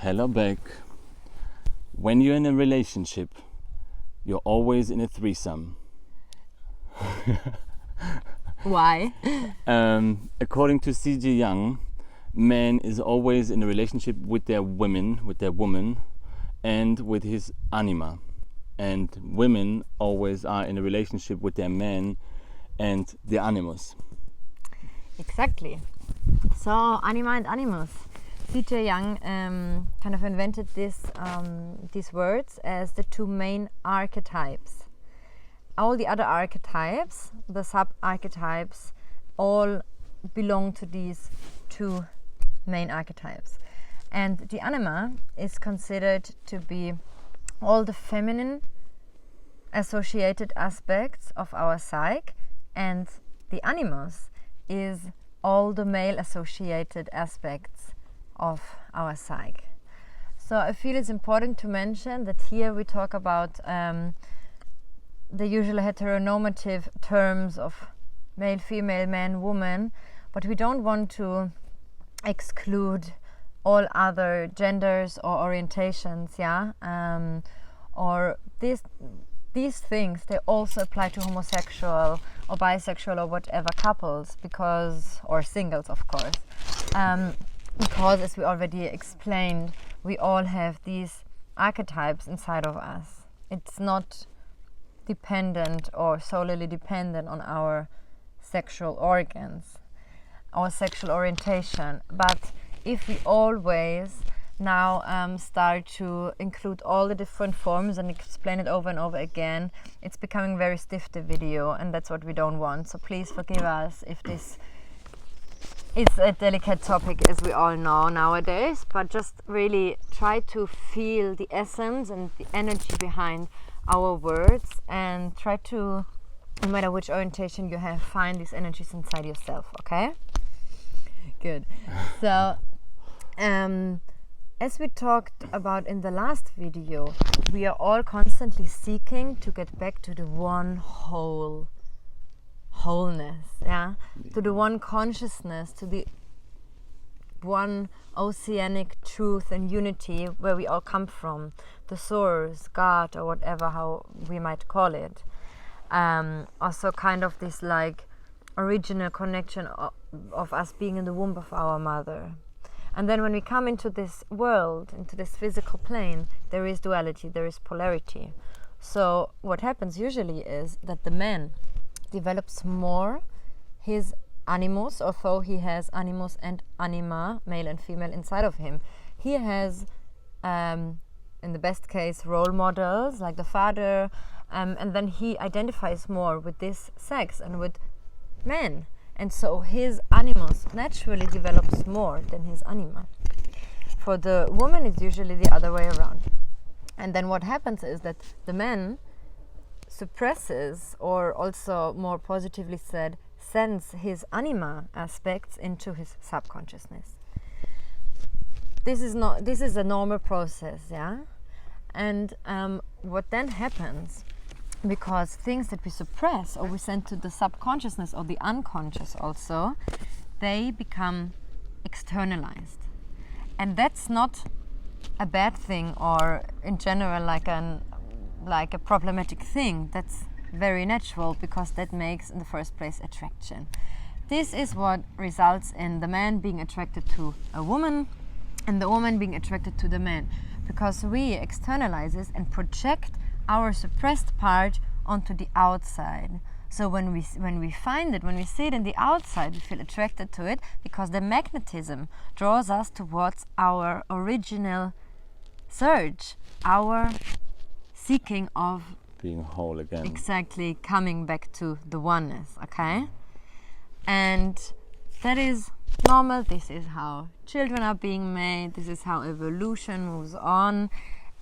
Hello back. When you're in a relationship, you're always in a threesome. Why? According to C.G. Young, man is always in a relationship with their woman, and with his anima. And women always are in a relationship with their man and their animus. Exactly. So, anima and animus. C.J. Young kind of invented these words as the two main archetypes. All the other archetypes, the sub-archetypes, all belong to these two main archetypes. And the anima is considered to be all the feminine associated aspects of our psyche, and the animus is all the male associated aspects of our psyche. So I feel it's important to mention that here we talk about the usual heteronormative terms of male, female, man, woman, but we don't want to exclude all other genders or orientations, or these things, they also apply to homosexual or bisexual or whatever couples, or singles, of course, because as we already explained, we all have these archetypes inside of us. It's not dependent or solely dependent on our sexual organs or sexual orientation, but if we always now start to include all the different forms and explain it over and over again, it's becoming very stiff, the video, and that's what we don't want. So please forgive us if this is a delicate topic, as we all know nowadays, but just really try to feel the essence and the energy behind our words, and try to, no matter which orientation you have, find these energies inside yourself, okay? Good. So as we talked about in the last video, we are all constantly seeking to get back to the one wholeness, to the one consciousness, to the one oceanic truth and unity where we all come from, the source, God, or whatever how we might call it. Also kind of this like original connection of us being in the womb of our mother. And then when we come into this world, into this physical plane, there is duality, there is polarity. So what happens usually is that the man develops more his animus, although he has animus and anima, male and female, inside of him. He has, in the best case, role models like the father, and then he identifies more with this sex and with men. And so his animus naturally develops more than his anima. For the woman, it's usually the other way around. And then what happens is that the man suppresses, or also more positively said, sends his anima aspects into his subconsciousness. This is a normal process, And what then happens, because things that we suppress or we send to the subconsciousness or the unconscious also, they become externalized. And that's not a bad thing, or in general like a problematic thing. That's very natural, because that makes in the first place attraction. This is what results in the man being attracted to a woman and the woman being attracted to the man, because we externalize this and project our suppressed part onto the outside. So when we find it, when we see it in the outside, we feel attracted to it, because the magnetism draws us towards our original surge, our seeking of being whole again. Exactly, coming back to the oneness, okay? And that is normal. This is how children are being made. This is how evolution moves on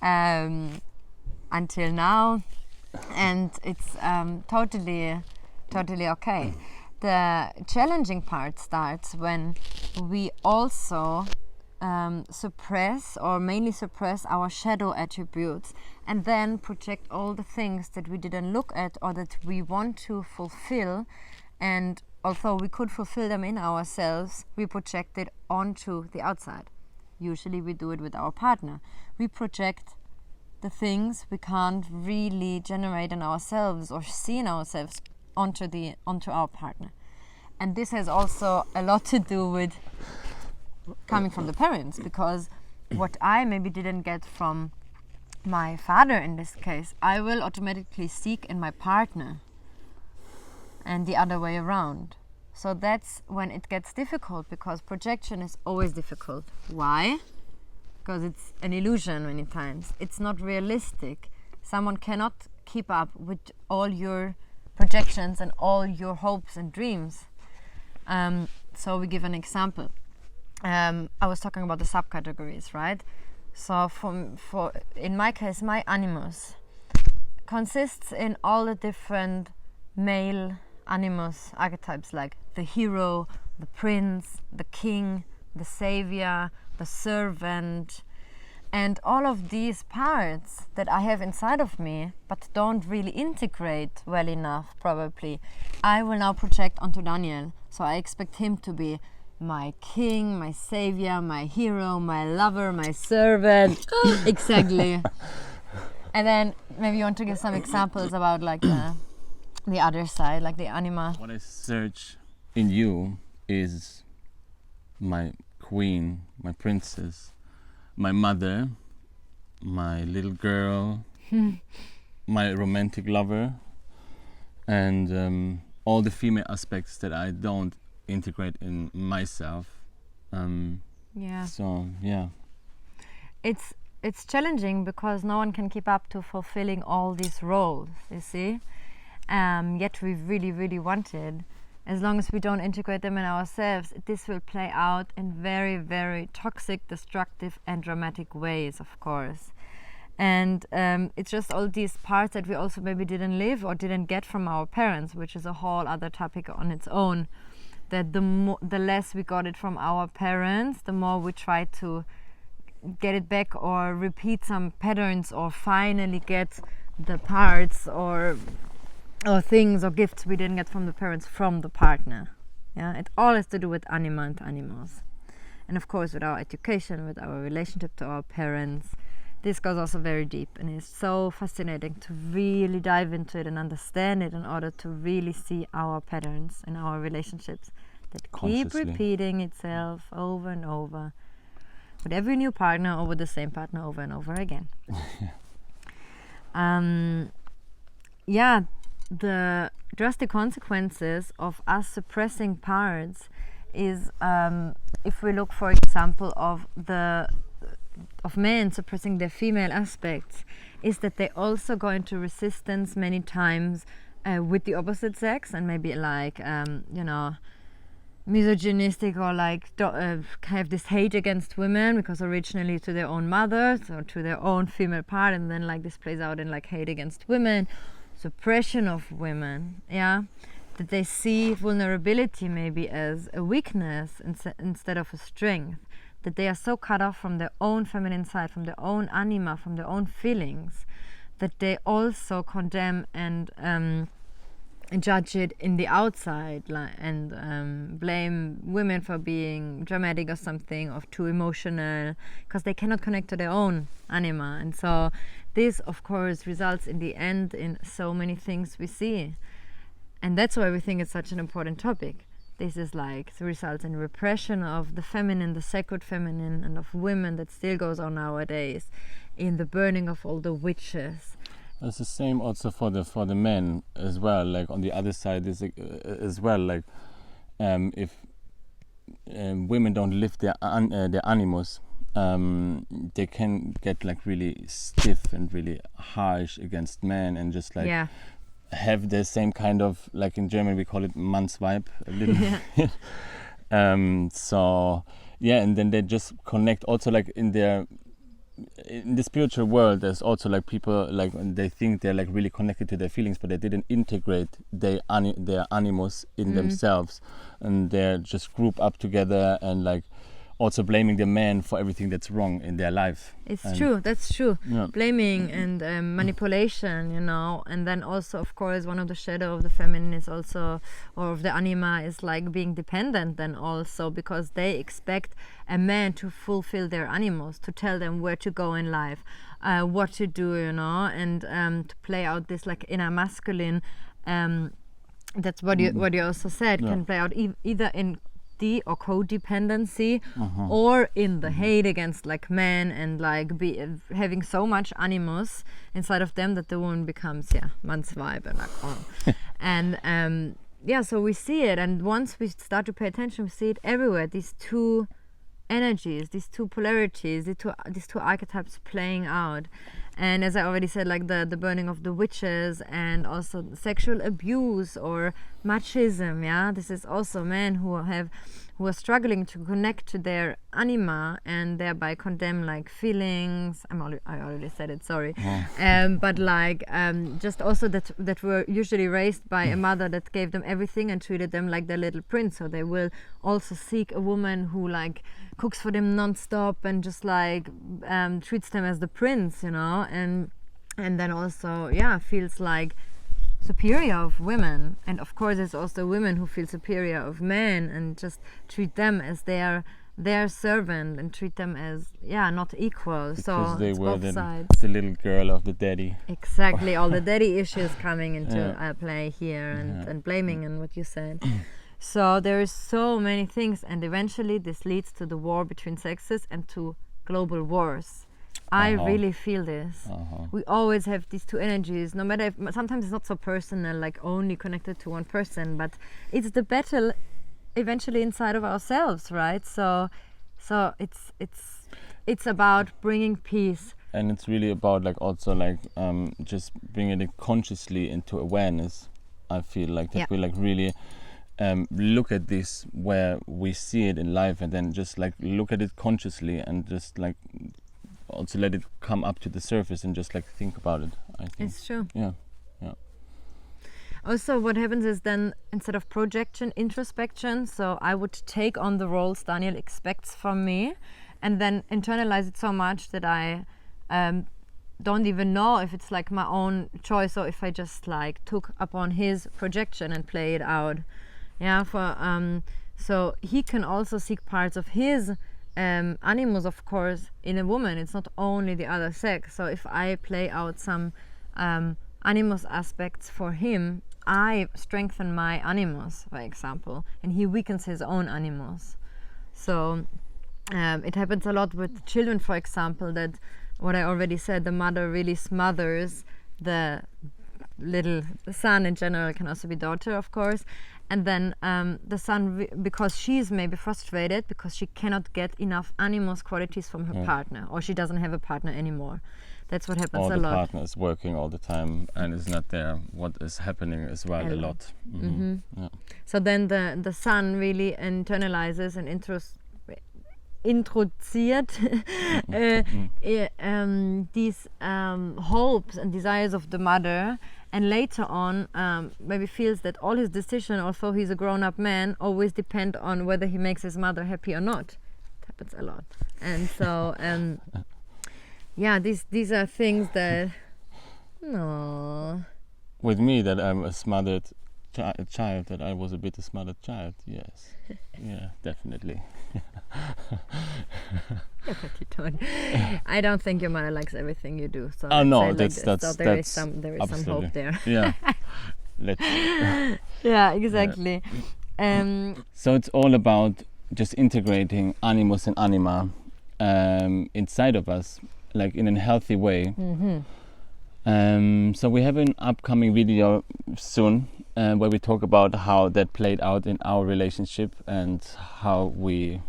until now, and it's totally okay. The challenging part starts when we also suppress, or mainly suppress, our shadow attributes, and then project all the things that we didn't look at or that we want to fulfill, and although we could fulfill them in ourselves, we project it onto the outside. Usually we do it with our partner. We project the things we can't really generate in ourselves or see in ourselves onto our partner. And this has also a lot to do with coming from the parents, because what I maybe didn't get from my father in this case, I will automatically seek in my partner, and the other way around. So that's when it gets difficult, because projection is always difficult. Why? Because it's an illusion many times. It's not realistic. Someone cannot keep up with all your projections and all your hopes and dreams. So we give an example. I was talking about the subcategories, right? So for in my case, my animus consists in all the different male animus archetypes, like the hero, the prince, the king, the savior, the servant, and all of these parts that I have inside of me but don't really integrate well enough, probably, I will now project onto Daniel. So I expect him to be my king, my savior, my hero, my lover, my servant. Exactly. And then maybe you want to give some examples about like the other side, like the anima. What I search in you is my queen, my princess, my mother, my little girl, my romantic lover, and all the female aspects that I don't integrate in myself. Yeah. So yeah. It's challenging because no one can keep up to fulfilling all these roles, you see. Yet we really, really want it. As long as we don't integrate them in ourselves, this will play out in very, very toxic, destructive and dramatic ways, of course. And it's just all these parts that we also maybe didn't live or didn't get from our parents, which is a whole other topic on its own. That the less we got it from our parents, the more we try to get it back or repeat some patterns or finally get the parts or things or gifts we didn't get from the parents from the partner. Yeah, it all has to do with anima and animals, and of course with our education, with our relationship to our parents. This goes also very deep, and it's so fascinating to really dive into it and understand it in order to really see our patterns in our relationships that keep repeating itself over and over with every new partner or with the same partner over and over again. The drastic consequences of us suppressing parts is, if we look, for example, of men suppressing their female aspects, is that they also go into resistance many times with the opposite sex, and maybe like misogynistic or like have this hate against women because originally to their own mothers or to their own female part, and then like this plays out in like hate against women, suppression of women, that they see vulnerability maybe as a weakness instead of a strength, that they are so cut off from their own feminine side, from their own anima, from their own feelings, that they also condemn and judge it in the outside, and blame women for being dramatic or something, or too emotional, because they cannot connect to their own anima. And so this, of course, results in the end in so many things we see. And that's why we think it's such an important topic. This is like the results in repression of the feminine, the sacred feminine, and of women that still goes on nowadays, in the burning of all the witches. It's the same also for the men as well. Like on the other side is as well. Like if women don't lift their animus, they can get like really stiff and really harsh against men, and just like have the same kind of, like in German we call it Mannsweib a little bit. And then they just connect also like in the spiritual world. There's also like people like they think they're like really connected to their feelings, but they didn't integrate their animus in themselves, and they're just group up together and like also blaming the man for everything that's wrong in their life. It's true, that's true. Yeah. Blaming and manipulation, you know, and then also, of course, one of the shadow of the feminine is also, or of the anima, is like being dependent then also, because they expect a man to fulfill their animals, to tell them where to go in life, what to do, you know, and to play out this like inner masculine. That's what you also said, can play out either in or codependency, or in the hate against like men, and like having so much animus inside of them that the woman becomes mannsvibe and like and so we see it, and once we start to pay attention, we see it everywhere. These two energies, these two polarities, these two archetypes playing out. And as I already said, like the burning of the witches, and also sexual abuse or machism, this is also men who are struggling to connect to their anima and thereby condemn like feelings. I already said it, sorry. But like just also that were usually raised by a mother that gave them everything and treated them like their little prince. So they will also seek a woman who like cooks for them non-stop and just like treats them as the prince, you know, and then also feels like superior of women. And of course there's also women who feel superior of men and just treat them as their servant and treat them as not equal. Because so they it's were both sides. the little girl of the daddy. Exactly. All the daddy issues coming into play here, and blaming and what you said. So there is so many things, and eventually this leads to the war between sexes and to global wars. I really feel this. We always have these two energies, no matter if sometimes it's not so personal, like only connected to one person, but it's the battle eventually inside of ourselves, right? So it's about bringing peace. And it's really about like also like just bringing it consciously into awareness. I feel like that we like really look at this where we see it in life, and then just like look at it consciously, and just like also let it come up to the surface and just like think about it. I think it's true. Yeah. Also, what happens is then, instead of projection, introspection. So I would take on the roles Daniel expects from me, and then internalize it so much that I don't even know if it's like my own choice, or if I just like took upon his projection and play it out. So he can also seek parts of his animus, of course, in a woman. It's not only the other sex. So if I play out some animus aspects for him, I strengthen my animus, for example, and he weakens his own animus. So it happens a lot with children, for example, that what I already said, the mother really smothers the little son. In general, can also be daughter, of course. And then the son, because she's maybe frustrated because she cannot get enough animus qualities from her partner, or she doesn't have a partner anymore. That's what happens a lot. Or the partner is working all the time and is not there. What is happening as well a lot. So then the son really internalizes and introduziert these hopes and desires of the mother, and later on maybe feels that all his decisions, although he's a grown-up man, always depend on whether he makes his mother happy or not. It happens a lot. And so these are things that with me, that I'm a smothered child, that I was a bit a smothered child. Yes. Yeah, definitely. Yeah, but you don't. I don't think your mother likes everything you do. So no, there is some hope there. Yeah. Yeah, exactly. So it's all about just integrating animus and anima inside of us, like in a healthy way. So we have an upcoming video soon where we talk about how that played out in our relationship and how we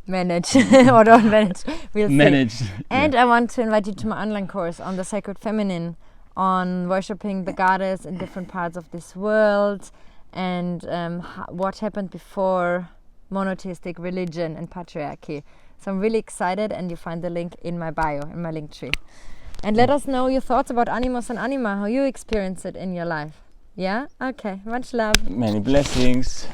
manage or don't manage. We'll manage. See. And I want to invite you to my online course on the sacred feminine, on worshipping the goddess in different parts of this world, and what happened before monotheistic religion and patriarchy. So I'm really excited, and you find the link in my bio, in my link tree. And let us know your thoughts about Animus and Anima, how you experience it in your life. Yeah? Okay. Much love. Many blessings.